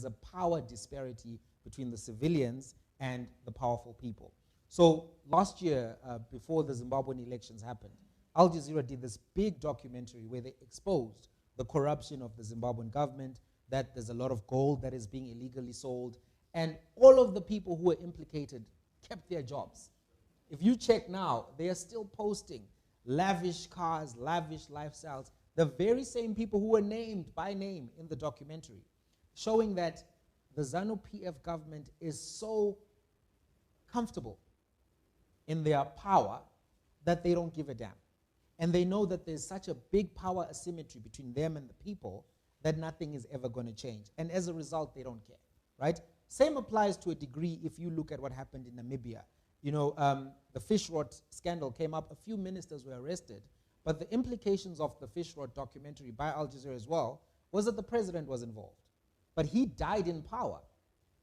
a power disparity between the civilians and the powerful people. So last year, before the Zimbabwean elections happened, Al Jazeera did this big documentary where they exposed the corruption of the Zimbabwean government, that there's a lot of gold that is being illegally sold, and all of the people who were implicated kept their jobs. If you check now, they are still posting lavish cars, lavish lifestyles, the very same people who were named by name in the documentary, showing that the ZANU-PF government is so comfortable in their power that they don't give a damn. And they know that there's such a big power asymmetry between them and the people that nothing is ever going to change. And as a result, they don't care, right? Same applies to a degree if you look at what happened in Namibia. You know, the fish rot scandal came up, a few ministers were arrested, but the implications of the fish rot documentary by Al Jazeera as well was that the president was involved. But he died in power.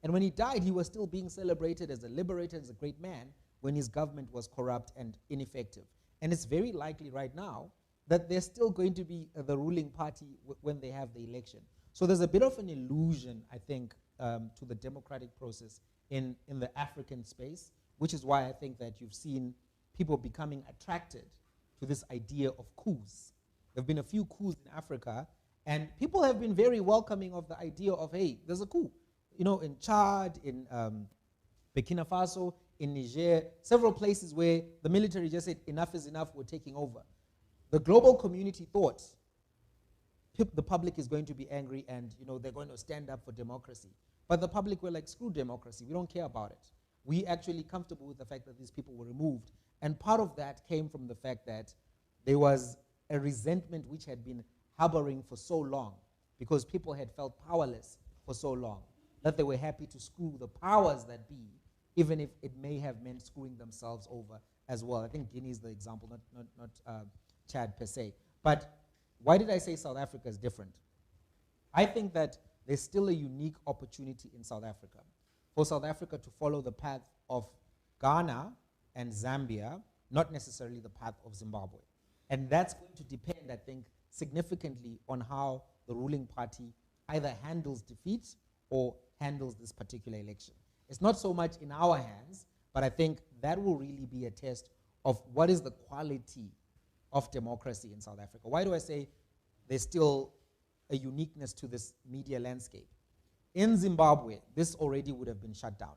And when he died, he was still being celebrated as a liberator, as a great man, when his government was corrupt and ineffective. And it's very likely right now that they're still going to be the ruling party when they have the election. So there's a bit of an illusion, I think, to the democratic process in the African space, which is why I think that you've seen people becoming attracted to this idea of coups. There have been a few coups in Africa, and people have been very welcoming of the idea of, hey, there's a coup. You know, in Chad, in Burkina Faso, in Niger, several places where the military just said, enough is enough, we're taking over. The global community thought the public is going to be angry and, you know, they're going to stand up for democracy. But the public were like, screw democracy, we don't care about it. We actually comfortable with the fact that these people were removed. And part of that came from the fact that there was a resentment which had been harboring for so long, because people had felt powerless for so long, that they were happy to screw the powers that be, even if it may have meant screwing themselves over as well. I think Guinea is the example, not Chad per se. But why did I say South Africa is different? I think that there's still a unique opportunity in South Africa for South Africa to follow the path of Ghana and Zambia, not necessarily the path of Zimbabwe. And that's going to depend, I think, significantly on how the ruling party either handles defeat or handles this particular election. It's not so much in our hands, but I think that will really be a test of what is the quality of democracy in South Africa. Why do I say there's still a uniqueness to this media landscape? In Zimbabwe, this already would have been shut down.